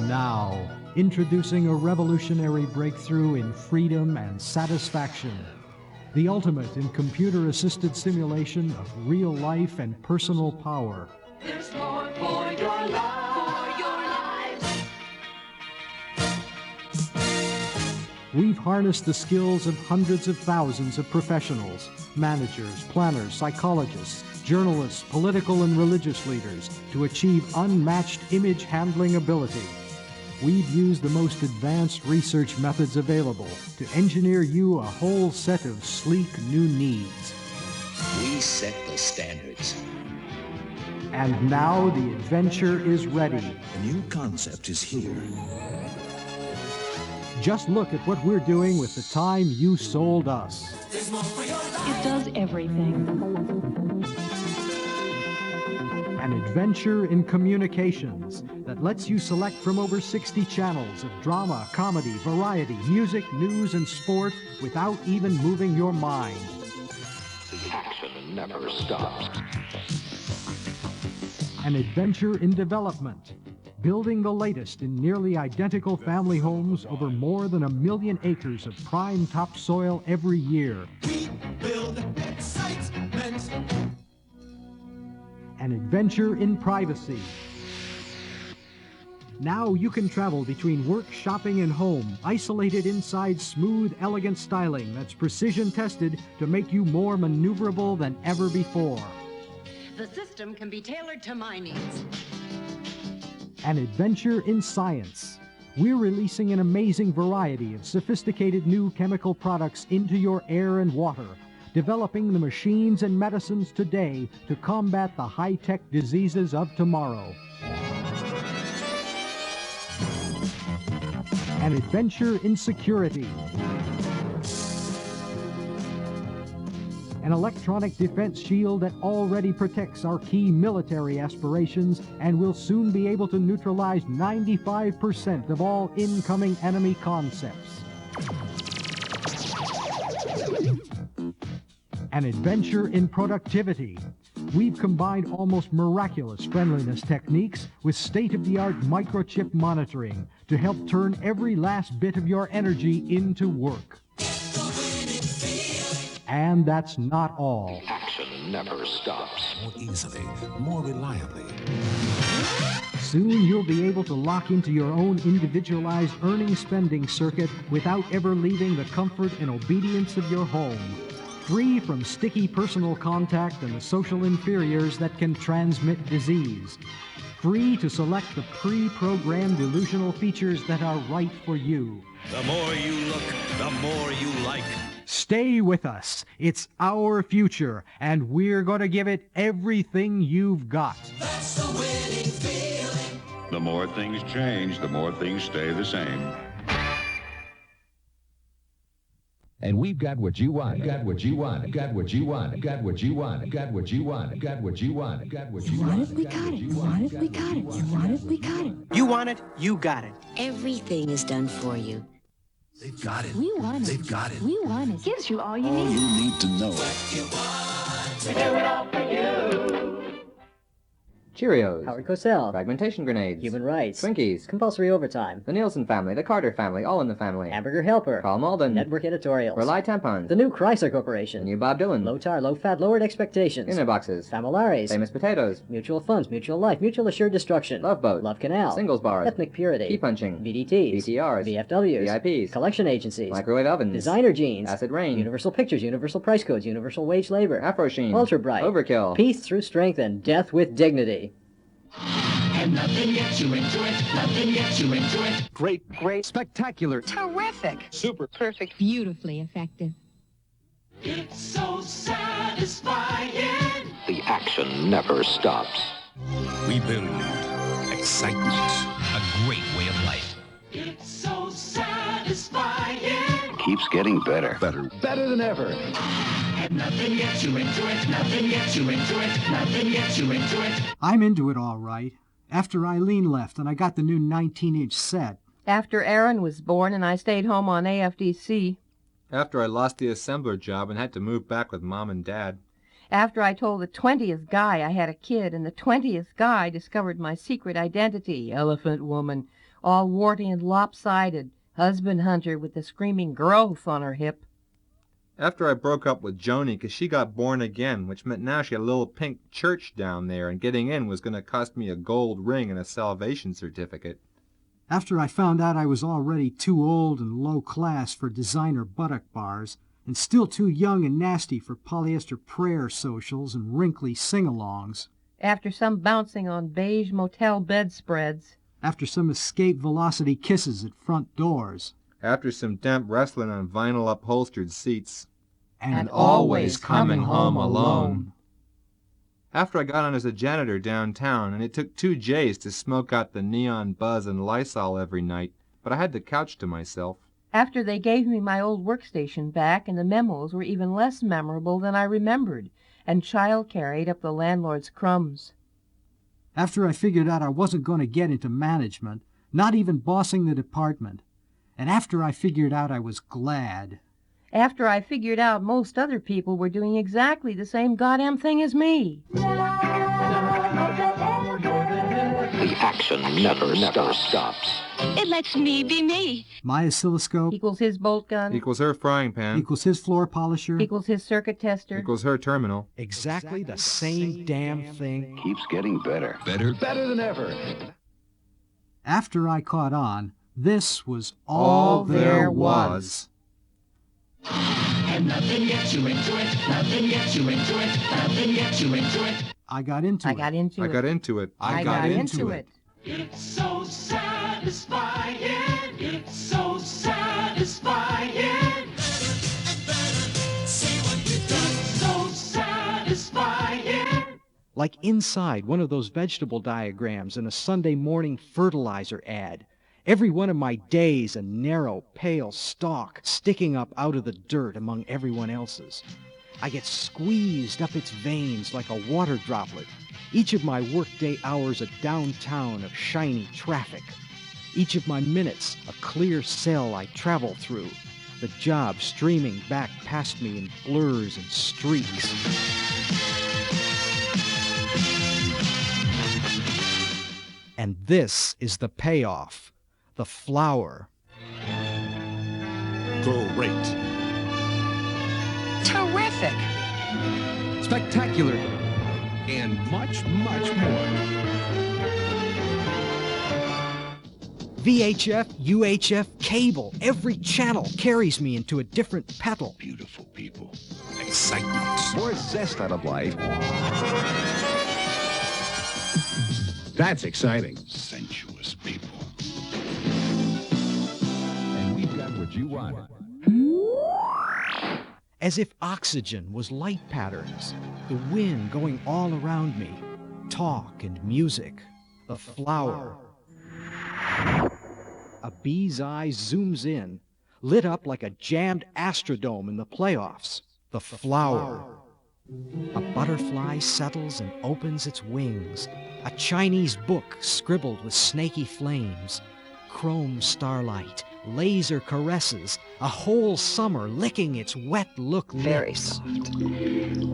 Now, introducing a revolutionary breakthrough in freedom and satisfaction. The ultimate in computer-assisted simulation of real life and personal power. There's more for your lives. We've harnessed the skills of hundreds of thousands of professionals, managers, planners, psychologists, journalists, political and religious leaders to achieve unmatched image handling ability. We've used the most advanced research methods available to engineer you a whole set of sleek new needs. We set the standards. And now the adventure is ready. A new concept is here. Just look at what we're doing with the time you sold us. It does everything. An adventure in communications that lets you select from over 60 channels of drama, comedy, variety, music, news, and sport without even moving your mind. The action never stops. An adventure in development, building the latest in nearly identical family homes over more than 1 million acres of prime topsoil every year. We build excitement. An adventure in privacy. Now you can travel between work, shopping, and home, isolated inside smooth, elegant styling that's precision tested to make you more maneuverable than ever before. The system can be tailored to my needs. An adventure in science. We're releasing an amazing variety of sophisticated new chemical products into your air and water, developing the machines and medicines today to combat the high-tech diseases of tomorrow. An adventure in security. An electronic defense shield that already protects our key military aspirations and will soon be able to neutralize 95% of all incoming enemy concepts. An adventure in productivity. We've combined almost miraculous friendliness techniques with state-of-the-art microchip monitoring to help turn every last bit of your energy into work. And that's not all. Action never stops. More easily, more reliably. Soon you'll be able to lock into your own individualized earning-spending circuit without ever leaving the comfort and obedience of your home. Free from sticky personal contact and the social inferiors that can transmit disease. Free to select the pre-programmed delusional features that are right for you. The more you look, the more you like. Stay with us. It's our future, and we're going to give it everything you've got. That's the winning feeling. The more things change, the more things stay the same. And we've got what you want, got what you want, got what you want, got what you want, got what you want, got what you want, got what you want. You want it, we got it. You want it, we got it. You want it, we got it. You want it, you got it. Everything is done for you. They've got it. We want it. They've got it. We want it. Gives you all you All need. you need to know. We do it all for you. Cheerios, Howard Cosell, fragmentation grenades, human rights, Twinkies, compulsory overtime, the Nielsen family, the Carter family, all in the family, Hamburger Helper, Carl Malden, network editorials, Rely tampons, the new Chrysler Corporation, the new Bob Dylan, low tar, low fat, lowered expectations, dinner boxes, Famolares, famous potatoes, mutual funds, mutual life, mutual assured destruction, Love Boat, Love Canal, singles bars, ethnic purity, key punching, BDTs, BTRs, VFWs, VIPs, collection agencies, microwave ovens, designer jeans, acid rain, universal pictures, universal price codes, universal wage labor, Afro Sheen, ultra bright, overkill, peace through strength, and death with dignity. And nothing gets you into it. Nothing gets you into it. Great, spectacular, Terrific. super, Perfect. Beautifully effective. It's so satisfying. The action never stops. We build excitement. A great way of life. It's so satisfying. Keeps getting better. better than ever. And nothing gets you into it. Nothing gets you into it. Nothing gets you into it. I'm into it all right. After Eileen left and I got the new 19-inch set. After Aaron was born and I stayed home on AFDC. After I lost the assembler job and had to move back with Mom and Dad. After I told the 20th guy I had a kid and the 20th guy discovered my secret identity, Elephant Woman. all warty and lopsided, husband hunter with the screaming growth on her hip. After I broke up with Joni 'cause she got born again, which meant now she had a little pink church down there, and getting in was going to cost me a gold ring and a salvation certificate. After I found out I was already too old and low class for designer buttock bars, and still too young and nasty for polyester prayer socials and wrinkly sing-alongs. After some bouncing on beige motel bedspreads. After some escape velocity kisses at front doors. After some damp wrestling on vinyl upholstered seats. And always coming home alone. After I got on as a janitor downtown, and it took 2 J's to smoke out the neon buzz and Lysol every night, but I had the couch to myself. After they gave me my old workstation back, and the memos were even less memorable than I remembered, and childcare ate up the landlord's crumbs. After I figured out I wasn't going to get into management, not even bossing the department. And after I figured out I was glad. After I figured out most other people were doing exactly the same goddamn thing as me. The action never stops. It lets me be me. My oscilloscope Equals his bolt gun. Equals her frying pan. equals his floor polisher. Equals his circuit tester. Equals her terminal. Exactly the same damn thing. Keeps getting better. Better. Better than ever. After I caught on, this was all there was. And nothing gets you into it. Nothing gets you into it. Nothing gets you into it. I got into it. I got into it. I got into it. It's so satisfying. It's so satisfying. See what we've done. It's so satisfying. Like inside one of those vegetable diagrams in a Sunday morning fertilizer ad. Every one of my days a narrow, pale stalk sticking up out of the dirt among everyone else's. I get squeezed up its veins like a water droplet. Each of my workday hours a downtown of shiny traffic. Each of my minutes a clear cell I travel through. The job streaming back past me in blurs and streaks. And this is the payoff. The flower. Great. Terrific. Spectacular. And much, much more. VHF, UHF, cable. Every channel carries me into a different petal. Beautiful people. Excitement. More zest out of life. That's exciting. Sensuous people. And we've got what you want. As if oxygen was light patterns, the wind going all around me, talk and music, the flower. A bee's eye zooms in, lit up like a jammed Astrodome in the playoffs, the flower. A butterfly settles and opens its wings, a Chinese book scribbled with snaky flames, chrome starlight, laser caresses, a whole summer licking its wet look lips. Very soft,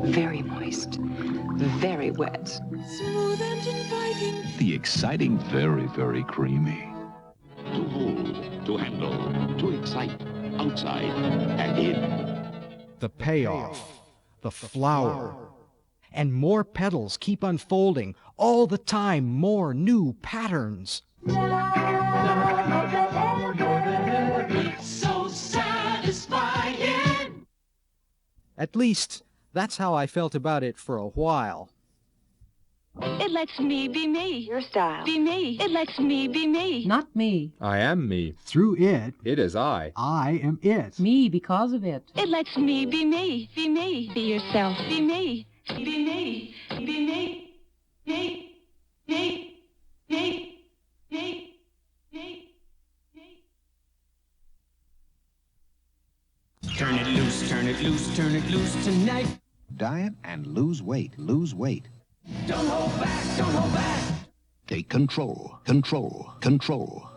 very moist, very wet. Smooth and inviting. The exciting, very, very creamy. To hold, to handle, to excite, outside and in. The payoff, the flower. And more petals keep unfolding, all the time more new patterns. It's so satisfying. At least, that's how I felt about it for a while. It lets me be me. Your style. Be me. It lets me be me. Not me. I am me. Through it, It is I. I am it. Me because of it. It lets me be me. Be me. Be yourself. Be me. Be me. Be me. Me. Me. Me. Me. Me. Turn it loose, turn it loose, turn it loose tonight. Diet and lose weight, lose weight. Don't hold back, don't hold back. Take control, control, control.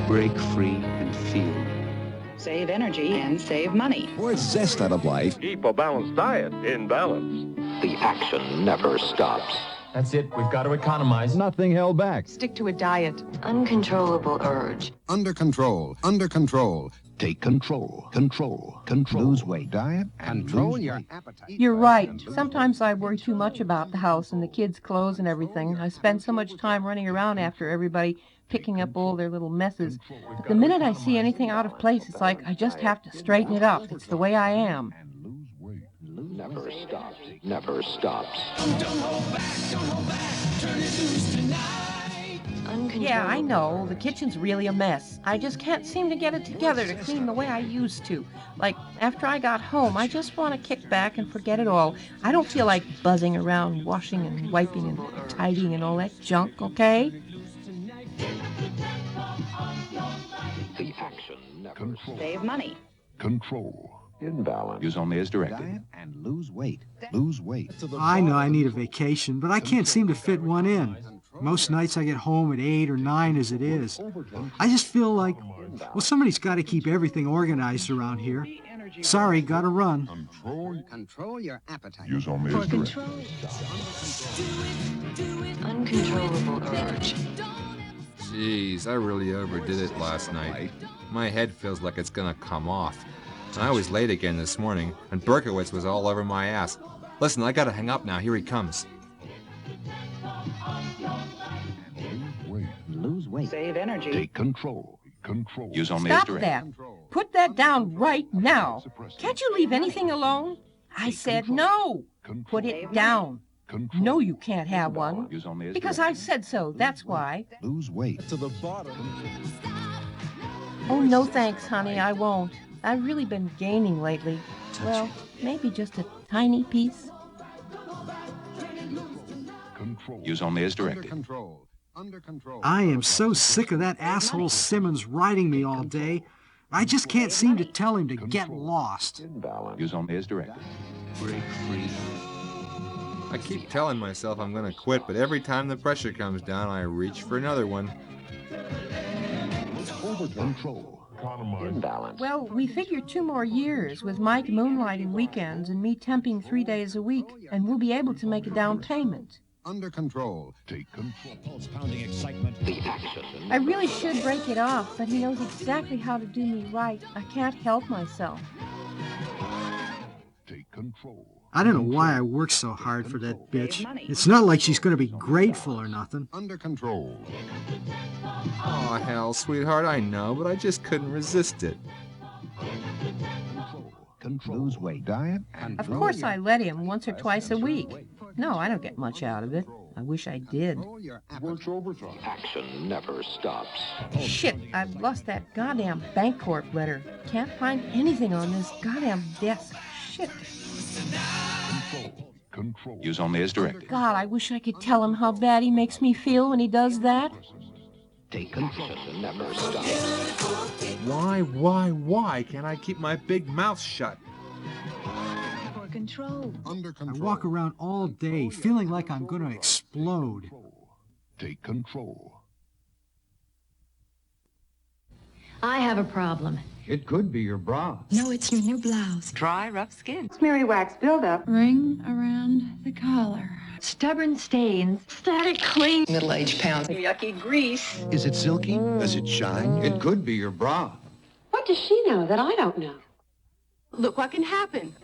Break free and feel. Save energy and save money. More zest out of life. Keep a balanced diet in balance. The action never stops. That's it. We've got to economize. Nothing held back. Stick to a diet. Uncontrollable urge. Under control. Under control. Take control. Control. Control. Lose weight. Diet and control your appetite. You're right. Sometimes I worry too much about the house and the kids' clothes and everything. I spend so much time running around after everybody, picking up all their little messes. But the minute I see anything out of place, it's like I just have to straighten it up. It's the way I am. Never stops. Never stops. Don't hold back, turn it loose tonight. Yeah, I know. The kitchen's really a mess. I just can't seem to get it together to clean the way I used to. Like, after I got home, I just want to kick back and forget it all. I don't feel like buzzing around, washing and wiping and tidying and all that junk, okay? The action never stops. Save money. Control. Imbalance. Use only as directed. Diet and lose weight. Lose weight. I know I need a vacation, but I can't seem to fit one in. Most nights I get home at 8 or 9 as it is. I just feel like, well, somebody's got to keep everything organized around here. Sorry, gotta run. Control your appetite. Use only as directed. Uncontrollable urge. Jeez, I really overdid it last night. My head feels like it's gonna come off. I was late again this morning, and Berkowitz was all over my ass. Listen, I gotta hang up now. Here he comes. Lose weight. Save energy. Take control. Control. Use only as Stop directed. that. Put that down right now. Can't you leave anything alone? I said no. Put it down. Control. No, you can't have one. Use only as Because directed. I said so, that's why. Lose weight. To the bottom. Oh, no thanks, honey, I won't. I've really been gaining lately. Well, maybe just a tiny piece. Control. Use only as Under directed. control. Under control. I am so sick of that asshole Simmons riding me all day. I just can't seem to tell him to get lost. Imbalance. Use only as directed. Break free. I keep telling myself I'm gonna quit, but every time the pressure comes down, I reach for another one. Control. Economize. Imbalance. Well, we figure 2 more years with Mike moonlighting weekends and me temping 3 days a week, and we'll be able to make a down payment. Under control. Take control. Pounding excitement. The action. I really should break it off, but he knows exactly how to do me right. I can't help myself. Take control. I don't know why I work so hard for that bitch. It's not like she's going to be grateful or nothing. Under control. Oh, hell, sweetheart, I know, but I just couldn't resist it. Control. Lose weight. Diet and Of course I let him once or twice a week. No, I don't get much out of it. I wish I did. Works overtime. Action never stops. Shit, I've lost that goddamn Bancorp letter. Can't find anything on this goddamn desk. Shit. Control. Control. Use only as directed. God, I wish I could tell him how bad he makes me feel when he does that. Take control. Action never stops. Why can't I keep my big mouth shut? For control. Under I control. walk around all day feeling like I'm going to explode. Take control. I have a problem. It could be your bra. No, it's your new blouse. Dry, rough skin. Smeary wax buildup. Ring around the collar. Stubborn stains. Static cling. Middle-aged pounds. Yucky grease. Is it silky? Does it shine? It could be your bra. What does she know that I don't know? Look what can happen.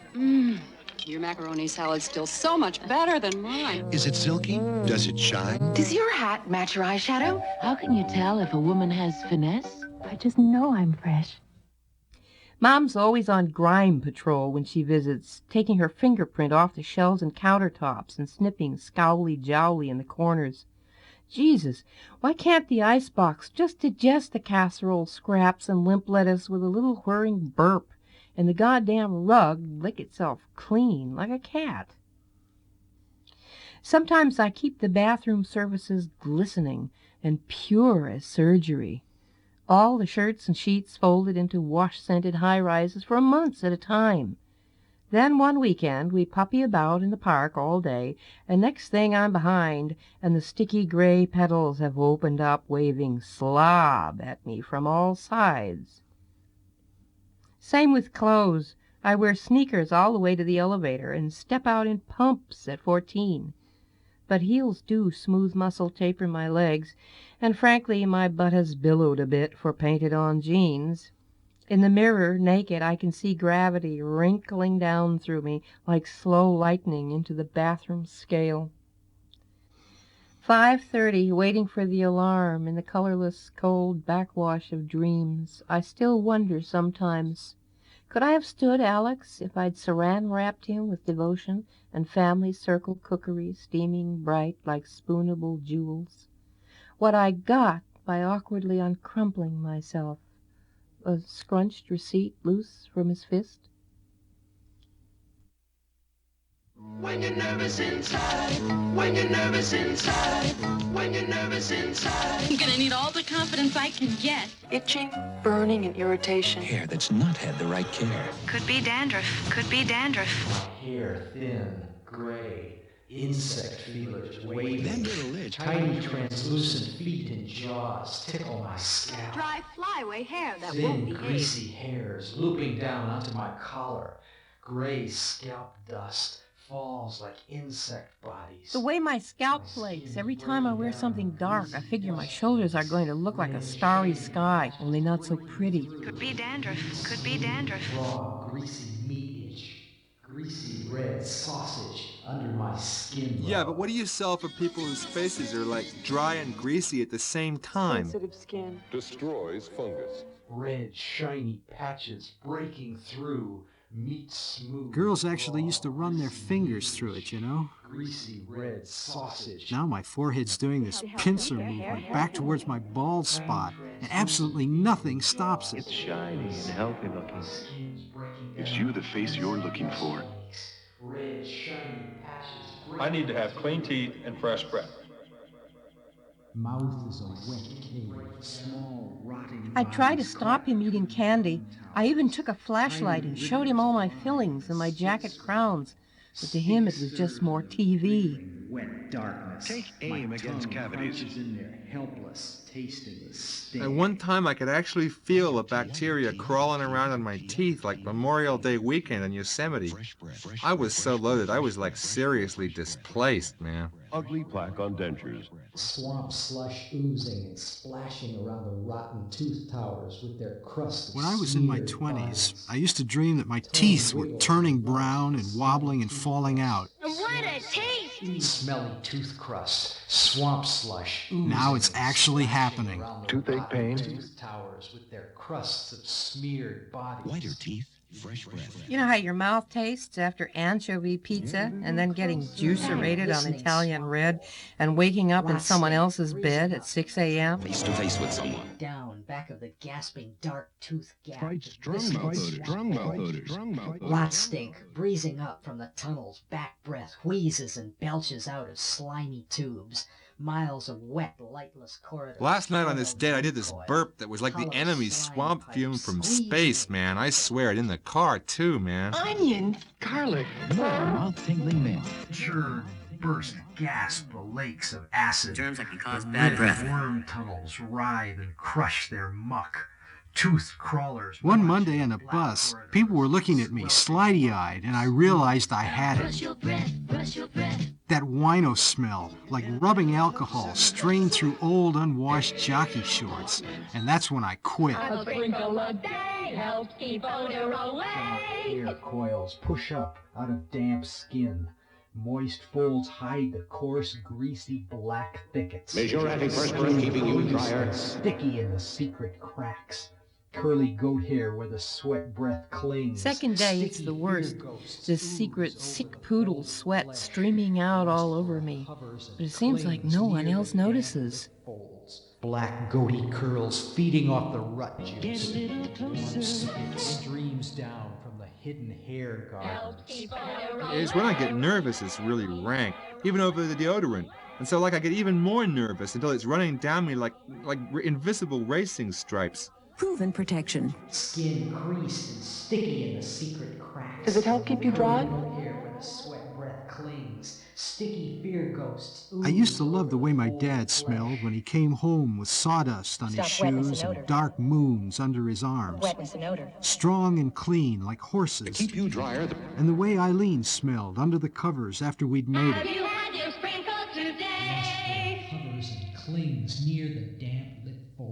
Your macaroni salad's still so much better than mine. Is it silky? Does it shine? Does your hat match your eyeshadow? How can you tell if a woman has finesse? I just know I'm fresh. Mom's always on grime patrol when she visits, taking her fingerprint off the shelves and countertops and sniffing scowly-jowly in the corners. Jesus, why can't the icebox just digest the casserole scraps and limp lettuce with a little whirring burp, and the goddamn rug lick itself clean like a cat? Sometimes I keep the bathroom surfaces glistening and pure as surgery. All the shirts and sheets folded into wash-scented high-rises for months at a time. Then one weekend we puppy about in the park all day, and next thing I'm behind, and the sticky gray petals have opened up, waving slob at me from all sides. Same with clothes. I wear sneakers all the way to the elevator and step out in pumps at 14. But heels do smooth muscle taper my legs, and frankly my butt has billowed a bit for painted-on jeans. In the mirror, naked, I can see gravity wrinkling down through me like slow lightning into the bathroom scale. 5:30, waiting for the alarm in the colorless, cold backwash of dreams. I still wonder sometimes, could I have stood Alex if I'd saran-wrapped him with devotion and family circle cookery steaming bright like spoonable jewels? What I got by awkwardly uncrumpling myself, a scrunched receipt loose from his fist. When you're nervous inside, when you're nervous inside, when you're nervous inside. I'm gonna need all the confidence I can get. Itching, burning, and irritation. Hair that's not had the right care. Could be dandruff. Could be dandruff. Hair thin, gray, insect feelers waving. That little itch. Tiny translucent feet and jaws tickle my scalp. Dry flyaway hair that won't Thin, behave. greasy hairs looping down onto my collar. Gray scalp dust falls like insect bodies. The way my scalp flakes every time I wear something dark, I figure my shoulders are going to look like a starry sky, only not so pretty. Could be dandruff. Could be dandruff. Raw, greasy meat itch. Greasy red sausage under my skin. Yeah, but what do you sell for people whose faces are like dry and greasy at the same time? Sensitive skin. Destroys fungus. Red, shiny patches breaking through. Meat smooth. Girls actually used to run their fingers through it, you know? Greasy red sausage. Now my forehead's doing this pincer movement back towards my bald spot, and absolutely nothing stops it. It's shiny and healthy looking. It's you the face you're looking for. Red, shiny patches. I need to have clean teeth and fresh breath. Mouth is a wet cave. Small, rotting. I tried to stop him eating candy. I even took a flashlight and showed him all my fillings and my jacket crowns. But to him it was just more TV. Wet darkness. Take aim against cavities. In there, helpless, tasting the sting. At one time I could actually feel the bacteria crawling around on my teeth like Memorial Day weekend in Yosemite. I was so loaded, I was like seriously displaced, man. Ugly plaque on dentures. Swamp slush oozing and splashing around the rotten tooth towers with their crust. When I was in my 20s, I used to dream that my teeth were turning brown and wobbling and falling out. What a taste! Smelly tooth crust, swamp slush. Now it's actually happening. Toothache pain. Tooth towers with their crusts of smeared bodies. Whiter teeth, fresh breath. You know how your mouth tastes after anchovy pizza and then getting juicerated on Italian red and waking up in someone else's bed at 6 a.m.? Face to face with someone. Down back of the gasping dark tooth gap. Strong mouth odors. Lot stink, breezing up from the tunnel's back breath, wheezes and belches out of slimy tubes. Miles of wet, lightless corridors. Last night on this date I did this burp that was like the enemy's swamp fume from space, man. I swear it, in the car too, man. Onion. Garlic. Mouth-tingling mint. Churn, burst, gasp the lakes of acid. Germs that can cause The bad breath. worm tunnels writhe and crush their muck. Tooth crawlers. One Monday on a bus, people were looking at me slidey-eyed, and I realized I had Brush it. your breath, brush your breath. That wino smell, like rubbing alcohol strained through old unwashed jockey shorts. And that's when I quit. A sprinkle a day helps keep odor away. Hair coils push up out of damp skin. Moist folds hide the coarse, greasy black thickets. Is your antiperspirant keeping you drier? Sticky in the secret cracks. Curly goat hair where the sweat breath clings. Second day, it's the worst. This secret sick poodle sweat streaming out all over me. But it seems like no one else notices. Black goatee curls feeding off the rut juice. It streams down from the hidden hair garden. It's when I get nervous it's really rank, even over the deodorant. And so like I get even more nervous until it's running down me like invisible racing stripes. Proven protection. Skin creased and sticky in the secret cracks. Does it help keep you dry? Hair where the sweat breath clings. Sticky fear ghosts. I used to love the way my dad smelled when he came home with sawdust on his shoes and dark moons under his arms. Wetness and odor. Strong and clean like horses. Keep you drier. And the way Eileen smelled under the covers after we'd made Have it. you had your sprinkle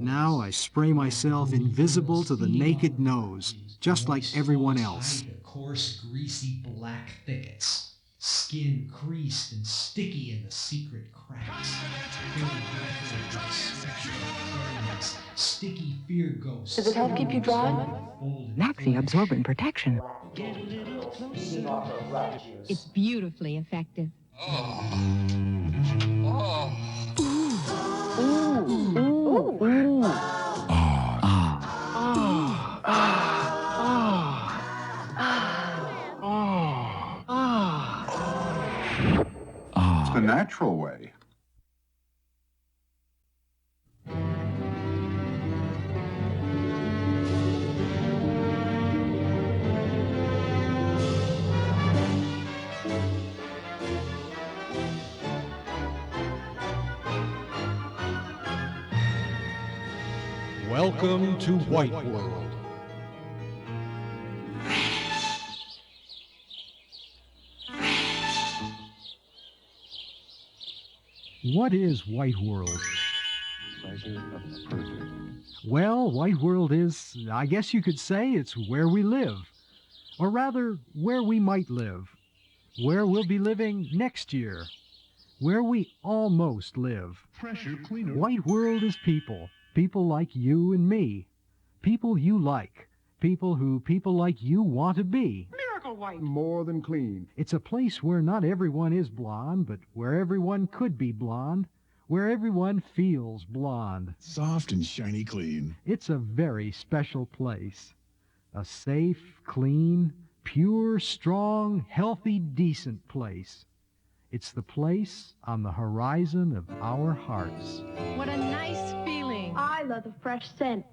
Now I spray myself invisible to the naked nose, just like everyone else. The coarse, greasy black thickets, skin creased and sticky in the secret cracks. Sticky fear ghosts. Does it help keep you dry? Maxi Absorbent Protection. It's beautifully effective. It's the natural way. Welcome to White World. What is White World? Pleasure of the perfect. Well, White World is, I guess you could say, it's where we live. Or rather, where we might live. Where we'll be living next year. Where we almost live. Pressure cleaner. White World is people. People like you and me. People you like. People who people like you want to be. Miracle White. More than clean. It's a place where not everyone is blonde, but where everyone could be blonde. Where everyone feels blonde. Soft and shiny clean. It's a very special place. A safe, clean, pure, strong, healthy, decent place. It's the place on the horizon of our hearts. What a nice feeling. I love the fresh scent.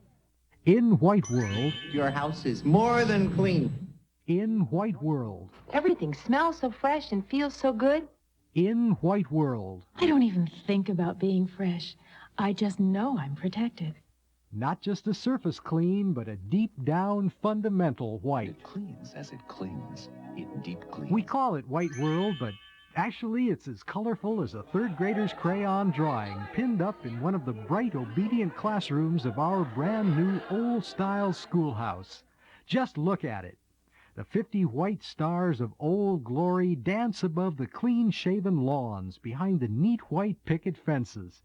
In White World, Your house is more than clean. in White World, Everything smells so fresh and feels so good. in White World. I don't even think about being fresh. I just know I'm protected. Not just a surface clean, but a deep down fundamental white. It cleans as it clings. It deep cleans. We call it White World, but actually it's as colorful as a third grader's crayon drawing pinned up in one of the bright, obedient classrooms of our brand new old-style schoolhouse. Just look at it. The 50 white stars of Old Glory dance above the clean-shaven lawns behind the neat white picket fences.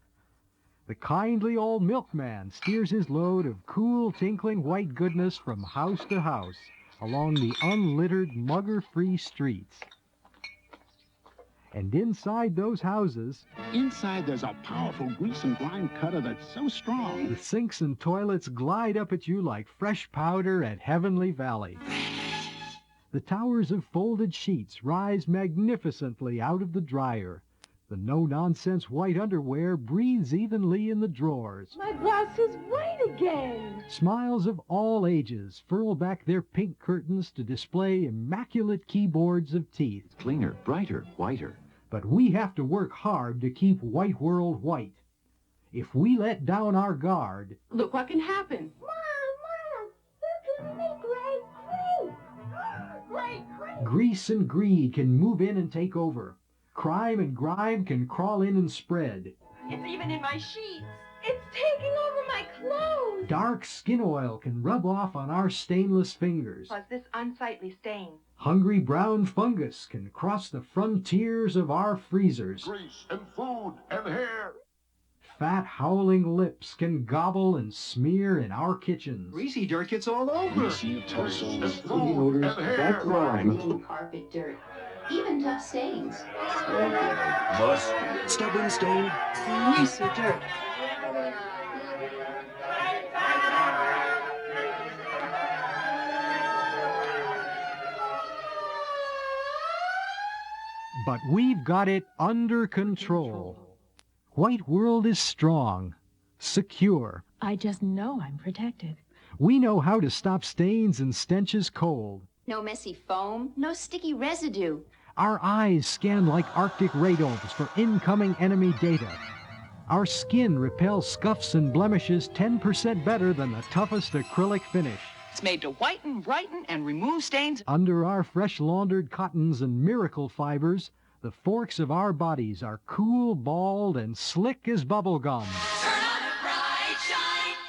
The kindly old milkman steers his load of cool, tinkling white goodness from house to house along the unlittered, mugger-free streets. And inside those houses, Inside, there's a powerful grease and grime cutter that's so strong. the sinks and toilets glide up at you like fresh powder at Heavenly Valley. The towers of folded sheets rise magnificently out of the dryer. The no-nonsense white underwear breathes evenly in the drawers. My blouse is white again. Smiles of all ages furl back their pink curtains to display immaculate keyboards of teeth. Cleaner, brighter, whiter. But we have to work hard to keep White World white. If we let down our guard, Look what can happen. grease and greed can move in and take over. Crime and grime can crawl in and spread. It's even in my sheets. It's taking over my clothes. Dark skin oil can rub off on our stainless fingers. Plus this unsightly stain. Hungry brown fungus can cross the frontiers of our freezers. Grease and food and hair. Fat howling lips can gobble and smear in our kitchens. Greasy dirt gets all over. Greasy utensils, food and hair. Clean carpet dirt. Even tough stains. Stubborn stain. Greasy dirt. But we've got it under control. White World is strong, secure. I just know I'm protected. We know how to stop stains and stenches cold. No messy foam, no sticky residue. Our eyes scan like Arctic radomes for incoming enemy data. Our skin repels scuffs and blemishes 10% better than the toughest acrylic finish. It's made to whiten, brighten, and remove stains. Under our fresh laundered cottons and miracle fibers, the forks of our bodies are cool, bald, and slick as bubble gum. Turn on a bright shine.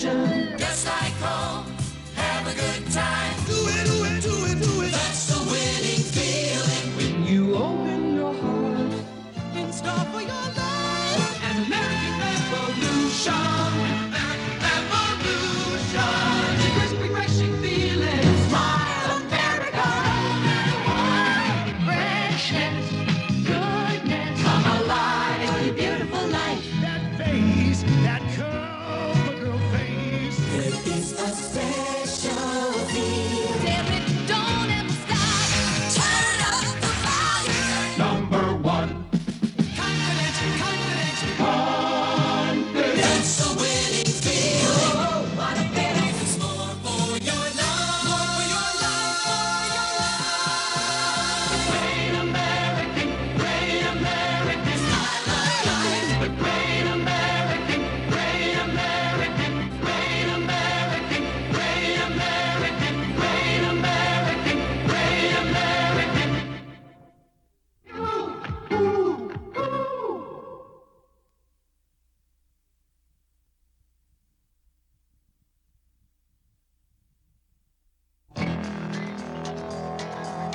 passion. Just like home, have a good time. Do it, do it, do it, do it. That's the winning feeling. When you open your heart in store for your life. An American Revolution. American Revolution. The crisp, refreshing feeling. Smile, America. Freshness, goodness. Come alive. It's a beautiful life. That face, that curve, the girl face. There is a special feel. Damn it, don't ever stop. Turn up the volume. Number one. Confidence, confidence, confidence. That's the winning feeling. Oh, what a feeling. It's more for your love. More for your love. Great American, great American. I love The great American, great American, great American, great American, great American, great American.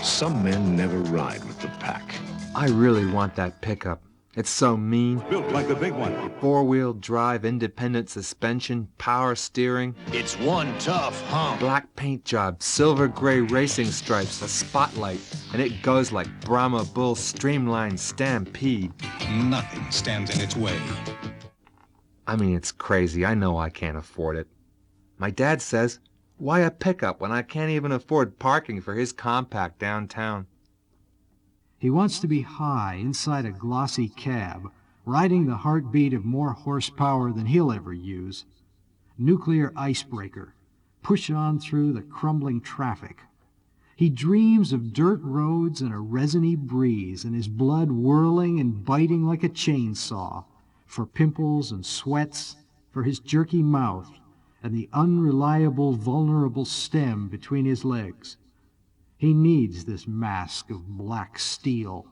Some men never ride with the pack. I really want that pickup. It's so mean. Built like the big one. Four-wheel drive, independent suspension, power steering. It's one tough hump. Black paint job, silver gray racing stripes, a spotlight, and it goes like Brahma Bull streamlined stampede. Nothing stands in its way. I mean, it's crazy. I know I can't afford it. My dad says, why a pickup when I can't even afford parking for his compact downtown? He wants to be high inside a glossy cab, riding the heartbeat of more horsepower than he'll ever use. Nuclear icebreaker, push on through the crumbling traffic. He dreams of dirt roads and a resiny breeze and his blood whirling and biting like a chainsaw, for pimples and sweats, for his jerky mouth, and the unreliable, vulnerable stem between his legs. He needs this mask of black steel.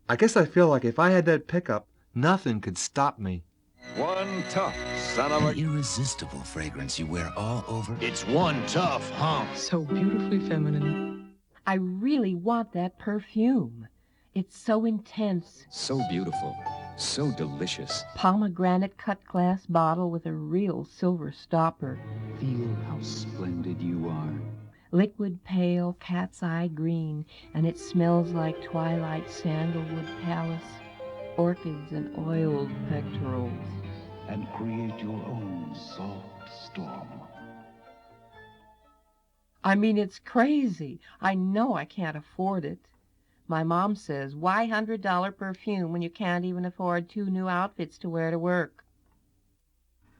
I guess I feel like if I had that pickup, nothing could stop me. One tough son of a... Irresistible fragrance you wear all over. It's one tough hump. So beautifully feminine. I really want that perfume. It's so intense. So beautiful. So delicious. Pomegranate cut glass bottle with a real silver stopper. Feel how splendid you are. Liquid pale cat's eye green, and it smells like twilight sandalwood palace, orchids and oiled pectorals. And create your own soft storm. I mean, it's crazy. I know I can't afford it. My mom says, why $100 perfume when you can't even afford 2 new outfits to wear to work?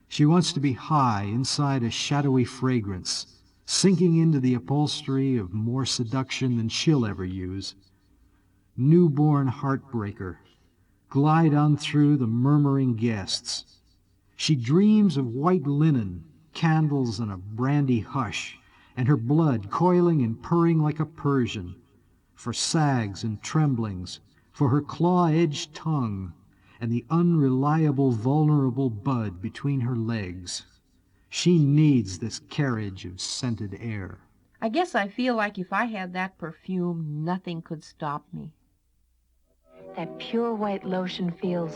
She wants to be high inside a shadowy fragrance, sinking into the upholstery of more seduction than she'll ever use. Newborn heartbreaker, glide on through the murmuring guests. She dreams of white linen, candles, and a brandy hush, and her blood coiling and purring like a Persian, for sags and tremblings, for her claw-edged tongue, and the unreliable, vulnerable bud between her legs. She needs this carriage of scented air. I guess I feel like if I had that perfume, nothing could stop me. That pure white lotion feels...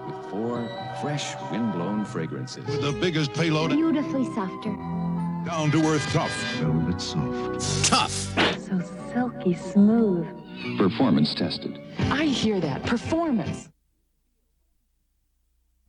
With 4 fresh, wind-blown fragrances. With the biggest payload. beautifully softer. Down to earth tough. Velvet soft. Tough. So silky smooth. Performance tested. I hear that. Performance.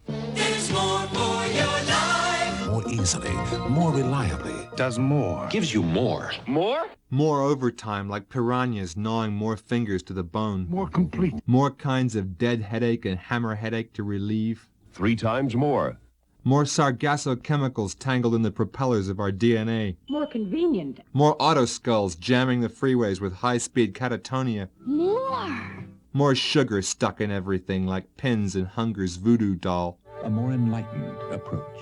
It's more for your life. More easily, more reliably. Does more. Gives you more. More? More overtime like piranhas gnawing more fingers to the bone. More complete. More kinds of dead headache and hammer headache to relieve. 3 times more. More sargasso chemicals tangled in the propellers of our DNA. More convenient. More auto skulls jamming the freeways with high-speed catatonia. More. More sugar stuck in everything like pins in hunger's voodoo doll. A more enlightened approach.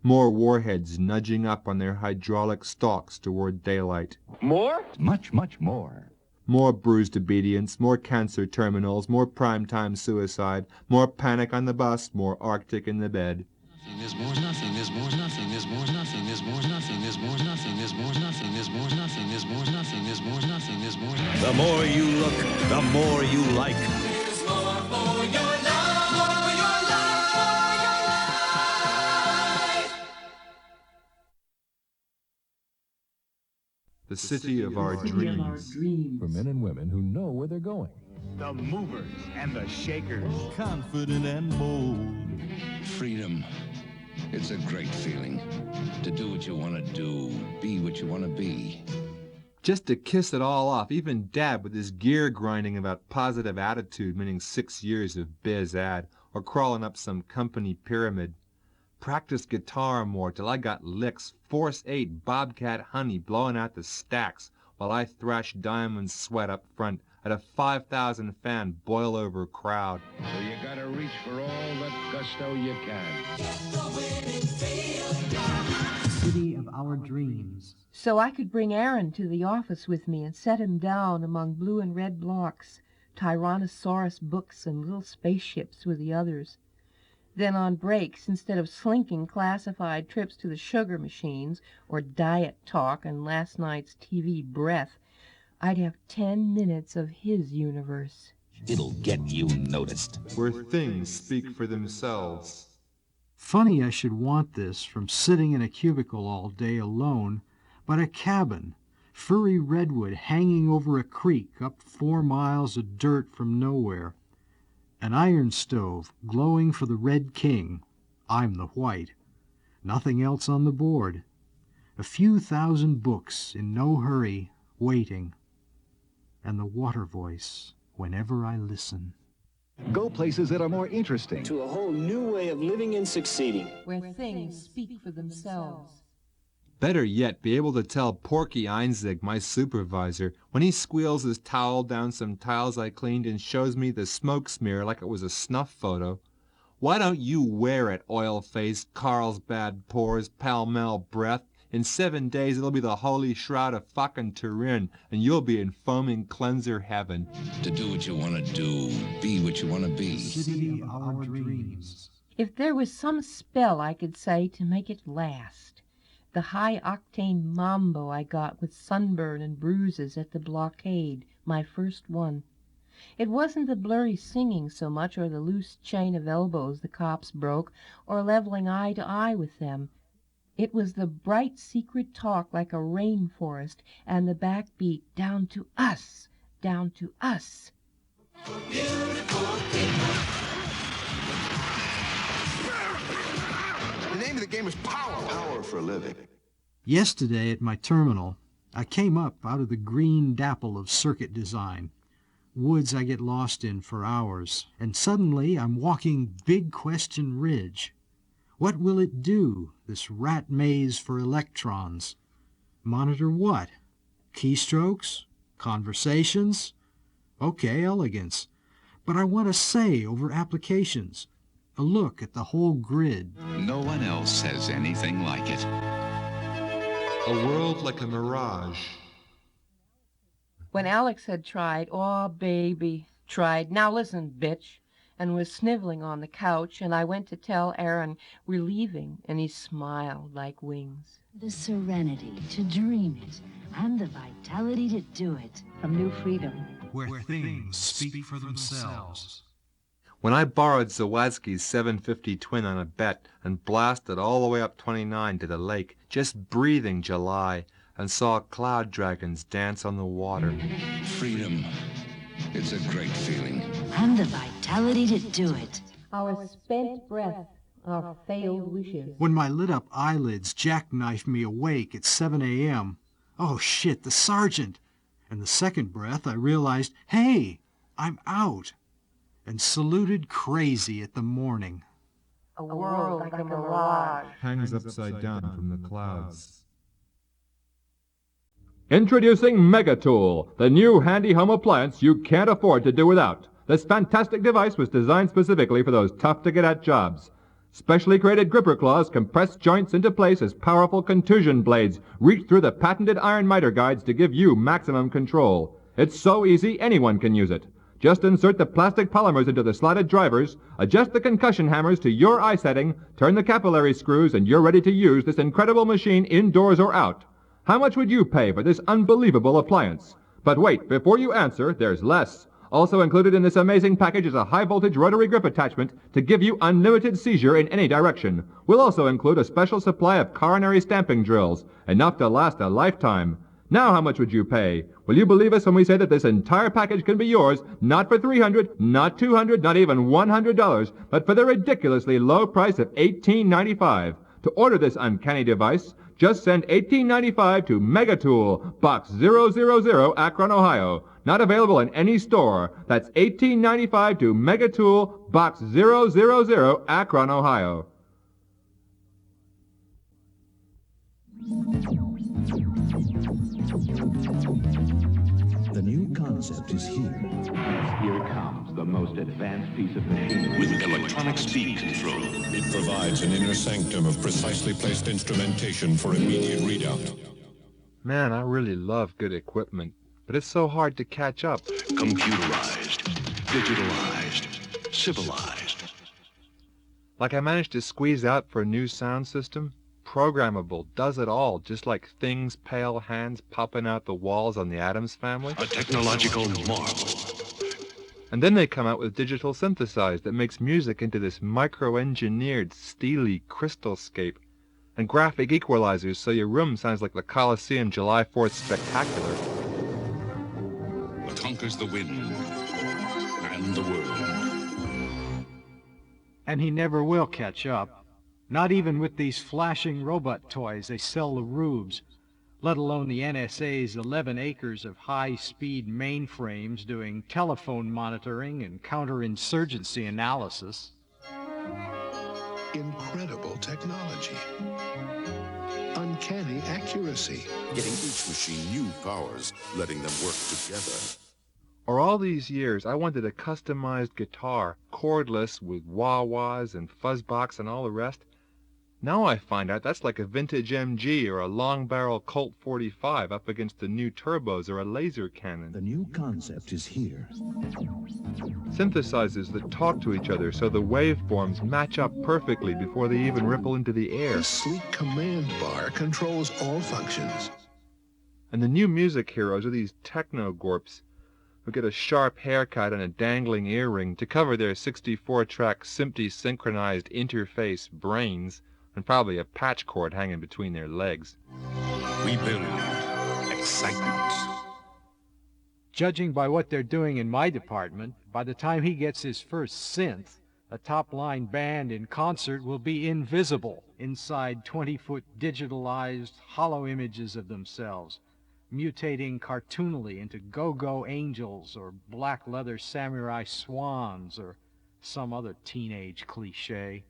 More warheads nudging up on their hydraulic stalks toward daylight. More? Much, much more. More bruised obedience, more cancer terminals, more primetime suicide, more panic on the bus, more Arctic in the bed. There's more nothing, there's more nothing, there's more nothing, there's more nothing, there's more nothing, there's more nothing, there's more nothing, there's more nothing, there's more nothing, there's more nothing. The more you look, the more you like. There's more for your life, more for your life. The city of our dreams. For men and women who know where they're going. The movers and the shakers. Confident and bold. Freedom. It's a great feeling. To do what you want to do, be what you want to be. Just to kiss it all off, even Dad with his gear grinding about positive attitude, meaning 6 years of biz ad, or crawling up some company pyramid. Practiced guitar more till I got licks, Force 8 Bobcat Honey blowing out the stacks, while I thrashed Diamond Sweat up front at a 5,000 fan boil-over crowd. So you gotta reach for all the gusto you can. City of our dreams. So I could bring Aaron to the office with me and set him down among blue and red blocks, Tyrannosaurus books and little spaceships with the others. Then on breaks, instead of slinking classified trips to the sugar machines or diet talk and last night's TV breath, I'd have 10 minutes of his universe. It'll get you noticed. Where things speak for themselves. Funny I should want this from sitting in a cubicle all day alone, but a cabin, furry redwood hanging over a creek up 4 miles of dirt from nowhere. An iron stove glowing for the Red King. I'm the white. Nothing else on the board. A few thousand books in no hurry, waiting. And the water voice whenever I listen. Go places that are more interesting. To a whole new way of living and succeeding. Where things speak for themselves. Better yet, be able to tell Porky Einzig, my supervisor, when he squeals his towel down some tiles I cleaned and shows me the smoke smear like it was a snuff photo. Why don't you wear it, oil face, Carlsbad pores, pell-mell breath? In 7 days it'll be the holy shroud of fucking Turin, and you'll be in foaming cleanser heaven. To do what you want to do, be what you want to be. City of our dreams. If there was some spell I could say to make it last. The high-octane mambo I got with sunburn and bruises at the blockade, my first one. It wasn't the blurry singing so much, or the loose chain of elbows the cops broke, or leveling eye to eye with them. It was the bright secret talk like a rainforest, and the backbeat down to us, down to us. The name of the game is power. Power for a living. Yesterday at my terminal, I came up out of the green dapple of circuit design, woods I get lost in for hours, and suddenly I'm walking Big Question Ridge. What will it do, this rat maze for electrons? Monitor what? Keystrokes? Conversations? Okay, elegance. But I want a say over applications, a look at the whole grid. No one else has anything like it. A world like a mirage. When Alex had tried, "Aw, baby," tried, "Now listen, bitch," and was sniveling on the couch, and I went to tell Aaron we're leaving, and he smiled like wings. The serenity to dream it, and the vitality to do it. From New Freedom. Where things speak for themselves. When I borrowed Zawadzki's 750 twin on a bet and blasted all the way up 29 to the lake, just breathing July, and saw cloud dragons dance on the water. Freedom. It's a great feeling. And the vitality to do it. Our spent breath, our failed wishes. When my lit-up eyelids jackknifed me awake at 7 a.m., oh shit, the sergeant! And the second breath I realized, hey, I'm out, and saluted crazy at the morning. A world like a mirage. Hangs upside down from the clouds. Introducing Megatool, the new handy home appliance you can't afford to do without. This fantastic device was designed specifically for those tough-to-get-at jobs. Specially created gripper claws compress joints into place as powerful contusion blades reach through the patented iron miter guides to give you maximum control. It's so easy anyone can use it. Just insert the plastic polymers into the slotted drivers, adjust the concussion hammers to your eye setting, turn the capillary screws, and you're ready to use this incredible machine indoors or out. How much would you pay for this unbelievable appliance? But wait, before you answer, there's less. Also included in this amazing package is a high-voltage rotary grip attachment to give you unlimited seizure in any direction. We'll also include a special supply of coronary stamping drills, enough to last a lifetime. Now how much would you pay? Will you believe us when we say that this entire package can be yours, not for $300, not $200, not even $100, but for the ridiculously low price of $18.95. To order this uncanny device, just send $18.95 to Megatool, Box 000, Akron, Ohio. Not available in any store. That's $18.95 to Megatool, Box 000, Akron, Ohio. The new concept is here. Here comes the most advanced piece of machinery. With electronic speed control. It provides an inner sanctum of precisely placed instrumentation for immediate readout. Man, I really love good equipment, but it's so hard to catch up. Computerized, digitalized, civilized. Like I managed to squeeze out for a new sound system. Programmable, does it all, just like Thing's pale hands popping out the walls on the Addams Family. A technological marvel. And then they come out with digital synthesized that makes music into this micro-engineered, steely crystalscape. And graphic equalizers so your room sounds like the Coliseum July 4th Spectacular. What conquers the wind and the world. And he never will catch up. Not even with these flashing robot toys they sell the rubes, let alone the NSA's 11 acres of high-speed mainframes doing telephone monitoring and counterinsurgency analysis. Incredible technology. Uncanny accuracy. Getting each machine new powers, letting them work together. Or all these years, I wanted a customized guitar, cordless with wah-wahs and fuzzbox and all the rest. Now I find out that's like a vintage MG or a long-barrel Colt 45 up against the new turbos or a laser cannon. The new concept is here. Synthesizers that talk to each other so the waveforms match up perfectly before they even ripple into the air. The sleek command bar controls all functions. And the new music heroes are these techno-gorps who get a sharp haircut and a dangling earring to cover their 64-track SMPTE-synchronized interface brains, and probably a patch cord hanging between their legs. We build excitement. Judging by what they're doing in my department, by the time he gets his first synth, a top-line band in concert will be invisible inside 20-foot digitalized hollow images of themselves, mutating cartoonily into go-go angels or black leather samurai swans or some other teenage cliche.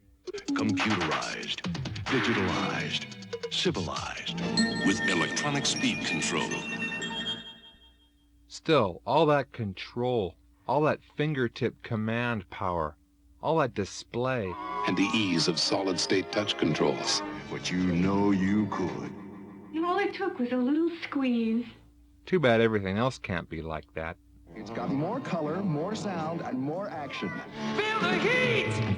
Computerized, digitalized, civilized. With electronic speed control. Still, all that control, all that fingertip command power, all that display. And the ease of solid-state touch controls. What you know you could. All it took was a little squeeze. Too bad everything else can't be like that. It's got more color, more sound, and more action. Feel the heat!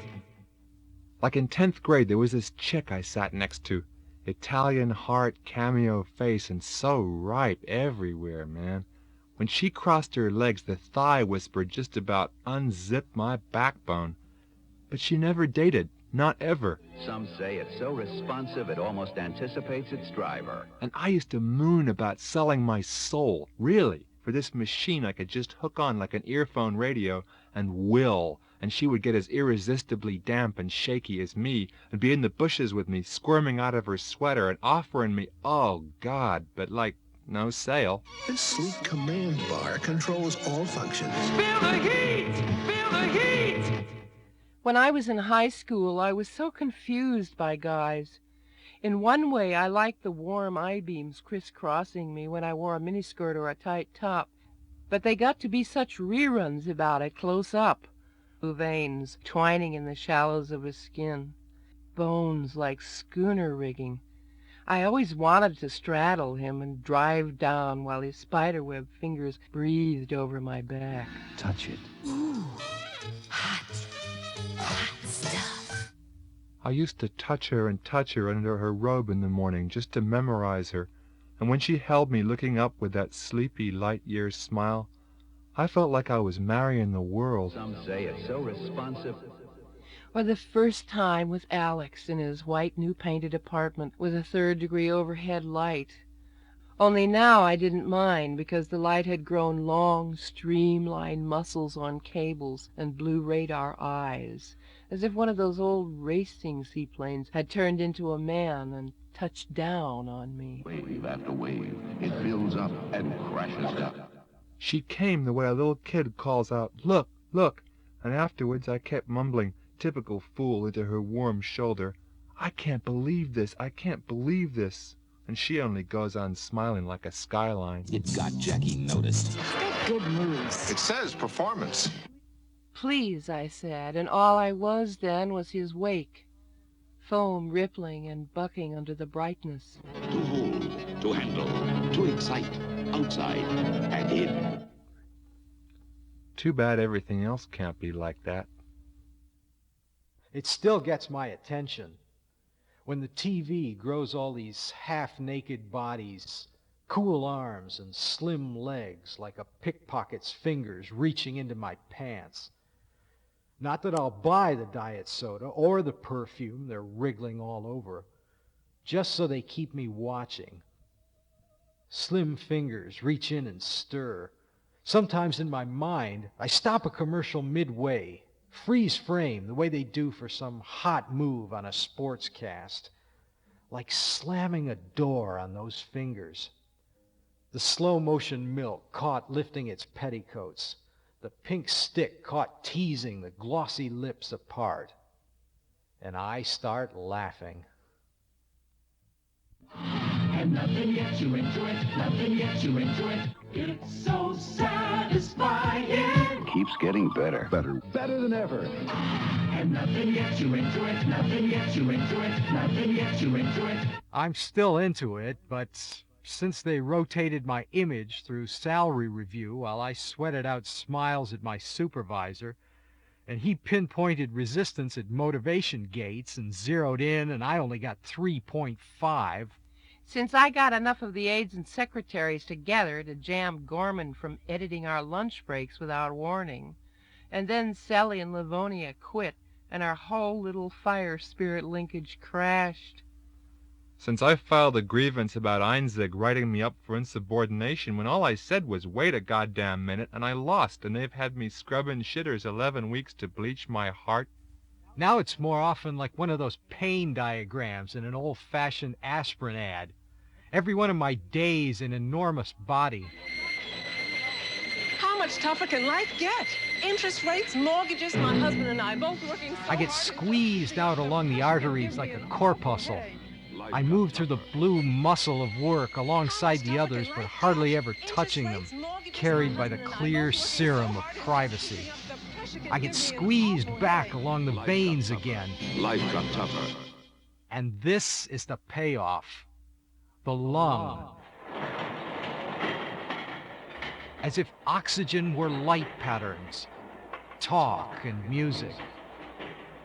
Like in 10th grade, there was this chick I sat next to. Italian heart, cameo face, and so ripe everywhere, man. When she crossed her legs, the thigh whisper just about unzipped my backbone. But she never dated, not ever. Some say it's so responsive it almost anticipates its driver. And I used to moon about selling my soul, really, for this machine I could just hook on like an earphone radio and will, and she would get as irresistibly damp and shaky as me, and be in the bushes with me, squirming out of her sweater and offering me, oh God, but like, no sale. This sleek command bar controls all functions. Feel the heat! Feel the heat! When I was in high school, I was so confused by guys. In one way, I liked the warm I-beams crisscrossing me when I wore a miniskirt or a tight top, but they got to be such reruns about it close up. Veins twining in the shallows of his skin, bones like schooner rigging. I always wanted to straddle him and drive down while his spiderweb fingers breathed over my back. Touch it. Ooh, hot stuff. I used to touch her under her robe in the morning just to memorize her, and when she held me looking up with that sleepy light-year smile, I felt like I was marrying the world. Some say it's so responsive. Or the first time with Alex in his white new painted apartment with a third-degree overhead light. Only now I didn't mind because the light had grown long, streamlined muscles on cables and blue radar eyes, as if one of those old racing seaplanes had turned into a man and touched down on me. Wave after wave, it builds up and crashes down. She came the way a little kid calls out, "Look, look," and afterwards I kept mumbling, typical fool, into her warm shoulder, "I can't believe this, I can't believe this." And she only goes on smiling like a skyline. It got Jackie noticed. Good moves. It says performance. Please, I said, and all I was then was his wake, foam rippling and bucking under the brightness. To hold, to handle, to excite, outside and in. Too bad everything else can't be like that. It still gets my attention when the TV grows all these half-naked bodies, cool arms and slim legs like a pickpocket's fingers reaching into my pants. Not that I'll buy the diet soda or the perfume they're wriggling all over, just so they keep me watching. Slim fingers reach in and stir. Sometimes in my mind, I stop a commercial midway, freeze frame the way they do for some hot move on a sportscast, like slamming a door on those fingers. The slow-motion milk caught lifting its petticoats, the pink stick caught teasing the glossy lips apart, and I start laughing. And nothing yet you into it, nothing yet you into it. It's so satisfying. Keeps getting better. Better than ever. And nothing yet you into it, nothing yet you into it, nothing yet you into it. I'm still into it, but since they rotated my image through salary review while I sweated out smiles at my supervisor, and he pinpointed resistance at motivation gates and zeroed in, and I only got 3.5. Since I got enough of the aides and secretaries together to jam Gorman from editing our lunch breaks without warning, and then Sally and Livonia quit, and our whole little fire spirit linkage crashed. Since I filed a grievance about Einzig writing me up for insubordination when all I said was wait a goddamn minute, and I lost, and they've had me scrubbing shitters 11 weeks to bleach my heart. Now it's more often like one of those pain diagrams in an old-fashioned aspirin ad. Every one of my days an enormous body. How much tougher can life get? Interest rates, mortgages, my husband and I both working so I get squeezed out along the arteries like a corpuscle. I move through the blue muscle of work alongside the others, but hardly ever touching them, carried by the clear serum of privacy. I get squeezed back along the veins again. Life got tougher. And this is the payoff. The lung. As if oxygen were light patterns, talk and music.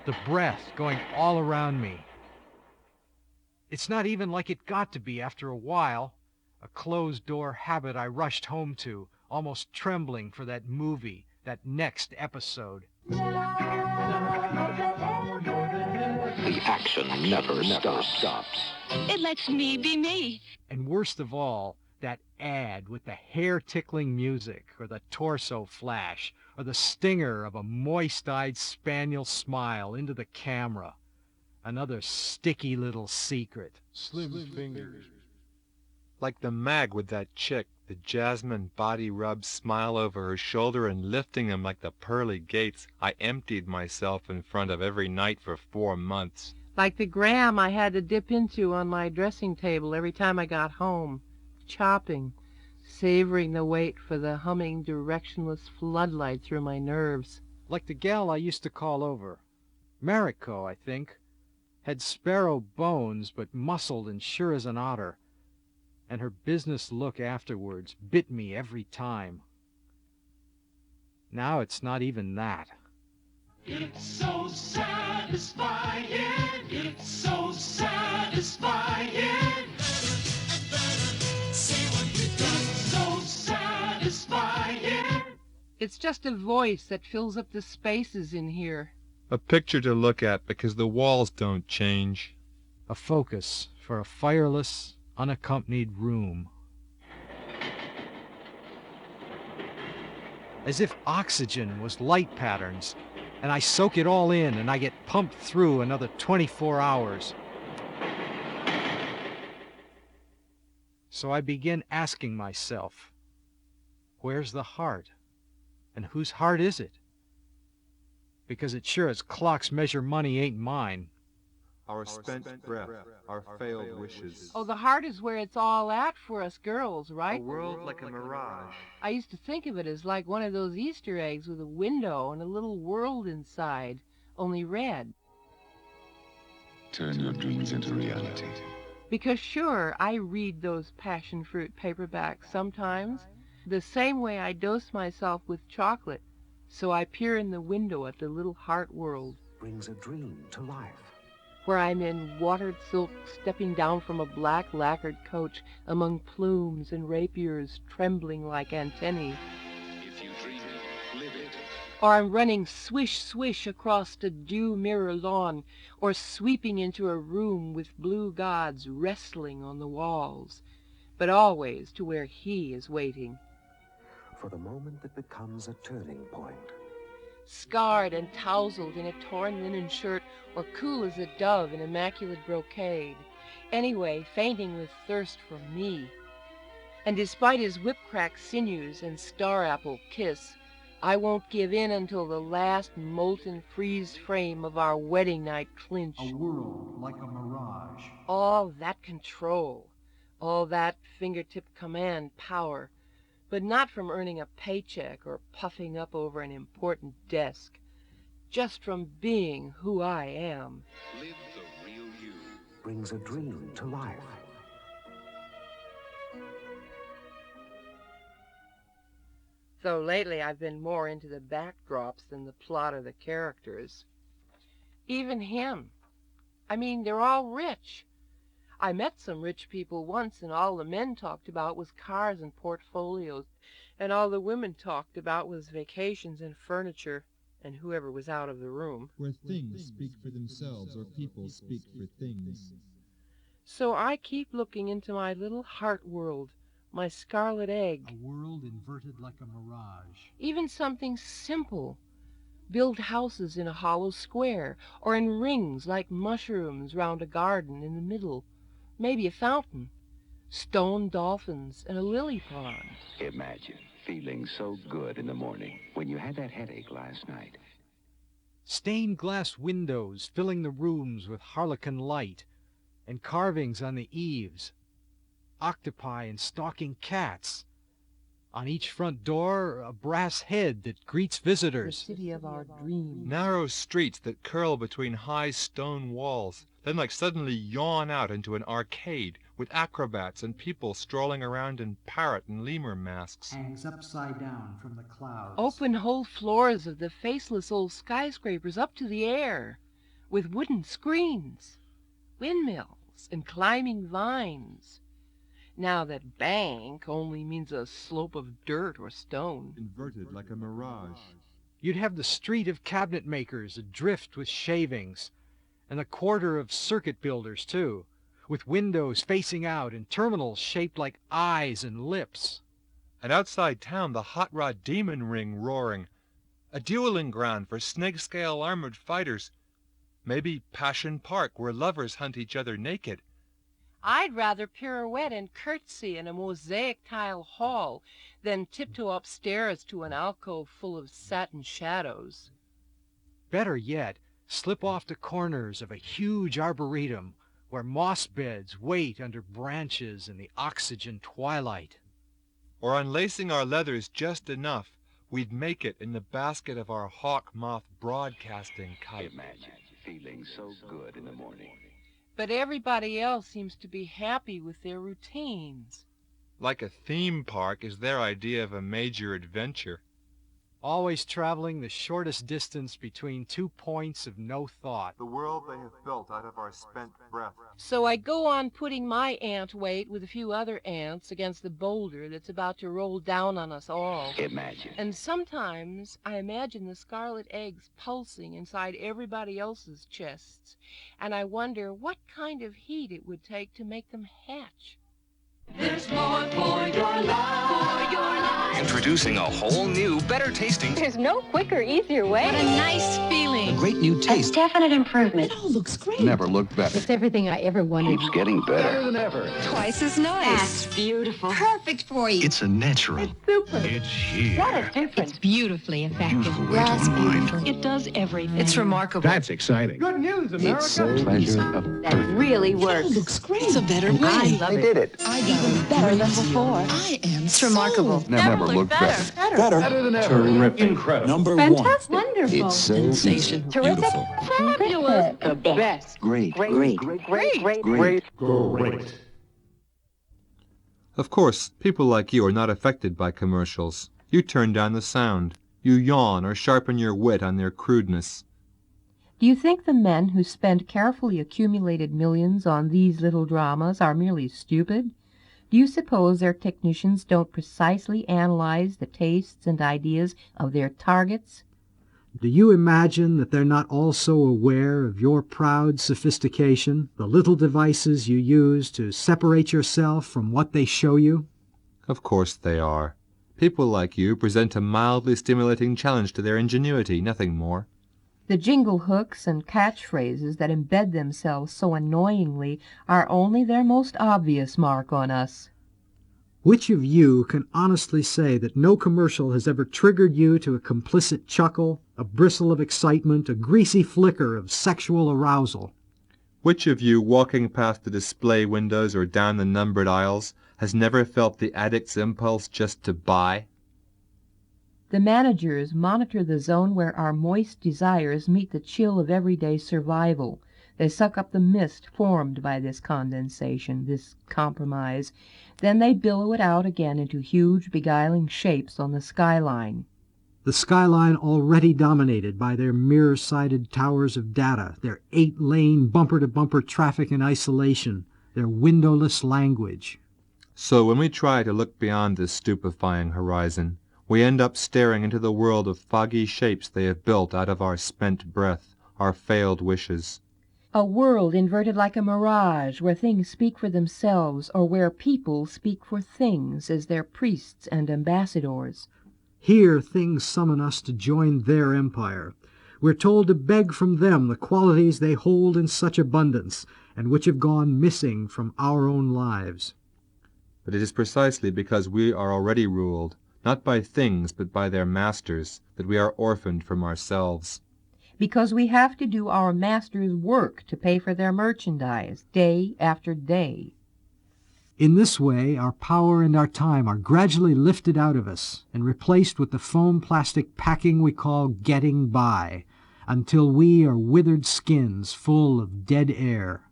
The breath going all around me. It's not even like it got to be after a while, a closed-door habit I rushed home to, almost trembling for that movie, that next episode. The action never stops. It lets me be me. And worst of all, that ad with the hair-tickling music, or the torso flash, or the stinger of a moist-eyed spaniel smile into the camera. Another sticky little secret. Slim fingers. Like the mag with that chick, the jasmine body rub smile over her shoulder and lifting him like the pearly gates, I emptied myself in front of every night for 4 months. Like the gram I had to dip into on my dressing table every time I got home, chopping, savoring the wait for the humming directionless floodlight through my nerves. Like the gal I used to call over. Mariko, I think. had sparrow bones, but muscled and sure as an otter, and her business look afterwards bit me every time. Now it's not even that. It's so satisfying. It's so satisfying. See what you done. So satisfying. It's just a voice that fills up the spaces in here. A picture to look at because the walls don't change. A focus for a fireless, unaccompanied room. As if oxygen was light patterns, and I soak it all in and I get pumped through another 24 hours. So I begin asking myself, where's the heart? And whose heart is it? Because it sure as clocks measure money ain't mine. Our spent breath, our failed wishes. Oh, the heart is where it's all at for us girls, right? A world like a mirage. I used to think of it as like one of those Easter eggs with a window and a little world inside, only red. Turn your dreams into reality. Because sure, I read those passion fruit paperbacks sometimes, the same way I dose myself with chocolate, so I peer in the window at the little heart world. Brings a dream to life. Where I'm in watered silk stepping down from a black lacquered coach among plumes and rapiers trembling like antennae. If you dream it, live it. Or I'm running swish swish across a dew mirror lawn, or sweeping into a room with blue gods wrestling on the walls, but always to where he is waiting. For the moment that becomes a turning point. Scarred and tousled in a torn linen shirt, or cool as a dove in immaculate brocade, anyway fainting with thirst for me. And despite his whip-cracked sinews and star-apple kiss, I won't give in until the last molten freeze frame of our wedding night clinch. A world like a mirage. All that control, all that fingertip command power, but not from earning a paycheck or puffing up over an important desk, just from being who I am. Live the real you. Brings a dream to life. Though lately I've been more into the backdrops than the plot or the characters. Even him. I mean, they're all rich. I met some rich people once, and all the men talked about was cars and portfolios, and all the women talked about was vacations and furniture, and whoever was out of the room. Where things speak for themselves or people speak for things. So I keep looking into my little heart world, my scarlet egg. A world inverted like a mirage. Even something simple. Build houses in a hollow square, or in rings like mushrooms round a garden in the middle. Maybe a fountain, stone dolphins, and a lily pond. Imagine feeling so good in the morning when you had that headache last night. Stained glass windows filling the rooms with harlequin light, and carvings on the eaves. Octopi and stalking cats. On each front door, a brass head that greets visitors. The city of our dreams. Narrow streets that curl between high stone walls, then like suddenly yawn out into an arcade with acrobats and people strolling around in parrot and lemur masks. Hangs upside down from the clouds. Open whole floors of the faceless old skyscrapers up to the air, with wooden screens, windmills, and climbing vines. Now that bank only means a slope of dirt or stone. Inverted like a mirage. You'd have the street of cabinet makers adrift with shavings, and the quarter of circuit builders, too, with windows facing out and terminals shaped like eyes and lips. And outside town, the hot rod demon ring roaring. A dueling ground for snake-scale armored fighters. Maybe Passion Park, where lovers hunt each other naked. I'd rather pirouette and curtsy in a mosaic tile hall than tiptoe upstairs to an alcove full of satin shadows. Better yet, slip off the corners of a huge arboretum where moss beds wait under branches in the oxygen twilight. Or unlacing our leathers just enough, we'd make it in the basket of our hawk moth broadcasting kite. Imagine feeling feeling so good in the morning. But everybody else seems to be happy with their routines. Like a theme park is their idea of a major adventure. Always traveling the shortest distance between 2 points of no thought. The world they have built out of our spent breath. So I go on putting my ant weight with a few other ants against the boulder that's about to roll down on us all. Imagine. And sometimes I imagine the scarlet eggs pulsing inside everybody else's chests, and I wonder what kind of heat it would take to make them hatch. There's more for your life. Introducing a whole new, better tasting. There's no quicker, easier way. What a nice feeling. Great new taste. Definite improvement. It all looks great. Never looked better. It's everything I ever wanted. Keeps getting better. than ever. Twice as nice. That's beautiful. Perfect for you. It's a natural. Super. It's here. What a difference. It's beautifully effective. Beautiful way to unwind. It does everything. It's remarkable. That's exciting. Good news, America. It's so pleasure of That really works. It looks great. It's a better way. I love it. did it. I got Even better than before. I am it's remarkable. Never looked better. Better than ever. Terrific. Incredible. Number Fantastic. one. Wonderful. It's so Sensation. Terrific. Beautiful. Fabulous. The best. great. Great. Great. Of course, people like you are not affected by commercials. You turn down the sound. You yawn or sharpen your wit on their crudeness. Do you think the men who spend carefully accumulated millions on these little dramas are merely stupid? Do you suppose their technicians don't precisely analyze the tastes and ideas of their targets? Do you imagine that they're not also aware of your proud sophistication, the little devices you use to separate yourself from what they show you? Of course they are. People like you present a mildly stimulating challenge to their ingenuity, nothing more. The jingle hooks and catchphrases that embed themselves so annoyingly are only their most obvious mark on us. Which of you can honestly say that no commercial has ever triggered you to a complicit chuckle, a bristle of excitement, a greasy flicker of sexual arousal? Which of you, walking past the display windows or down the numbered aisles, has never felt the addict's impulse just to buy? The managers monitor the zone where our moist desires meet the chill of everyday survival. They suck up the mist formed by this condensation, this compromise. Then they billow it out again into huge, beguiling shapes on the skyline. The skyline already dominated by their mirror-sided towers of data, their 8-lane bumper-to-bumper traffic in isolation, their windowless language. So when we try to look beyond this stupefying horizon, we end up staring into the world of foggy shapes they have built out of our spent breath, our failed wishes. A world inverted like a mirage, where things speak for themselves, or where people speak for things as their priests and ambassadors. Here things summon us to join their empire. We're told to beg from them the qualities they hold in such abundance, and which have gone missing from our own lives. But it is precisely because we are already ruled, not by things but by their masters, that we are orphaned from ourselves. Because we have to do our masters' work to pay for their merchandise, day after day. In this way, our power and our time are gradually lifted out of us and replaced with the foam plastic packing we call getting by, until we are withered skins full of dead air.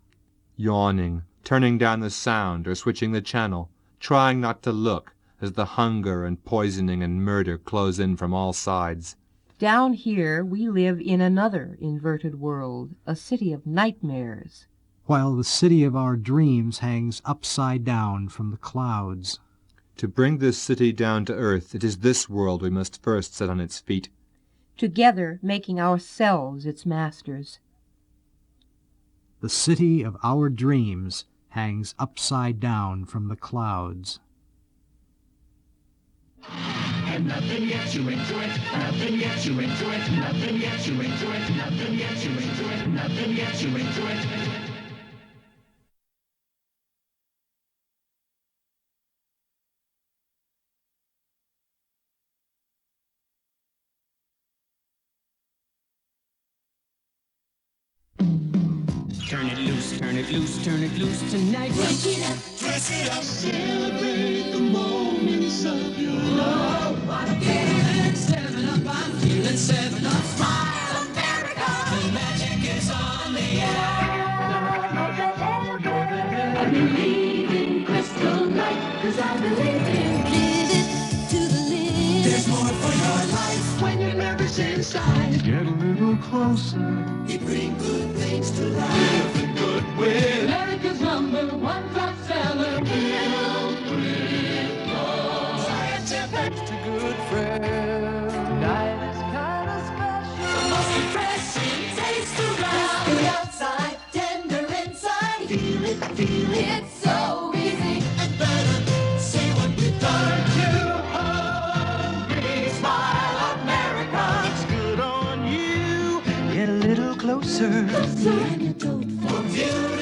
Yawning, turning down the sound or switching the channel, trying not to look as the hunger and poisoning and murder close in from all sides. Down here we live in another inverted world, a city of nightmares. While the city of our dreams hangs upside down from the clouds. To bring this city down to earth, it is this world we must first set on its feet. Together making ourselves its masters. The city of our dreams hangs upside down from the clouds. And nothing gets you into it, nothing gets you into it, nothing gets you into it, nothing gets you into it, nothing gets you into it. Turn it loose, turn it loose, turn it loose tonight. Dress it up, celebrate the moments of your love. Feeling 7 Up, I'm feeling 7 Up. Smile, America. The magic is on. 'cause I believe in. Live it to the limit. There's more for your life when your nervous inside. Get a little closer. We bring good things to life. Living goodwill. America's #1 top seller. Scientific. Just a good friend. Tonight is kind of special. The most refreshing taste around. Crispy outside, tender inside. Feel it, feel it. It's so easy and better. Say what we've done. You hungry. Smile, America. It's good on you. Get a little closer. Closer. Antidote for beauty.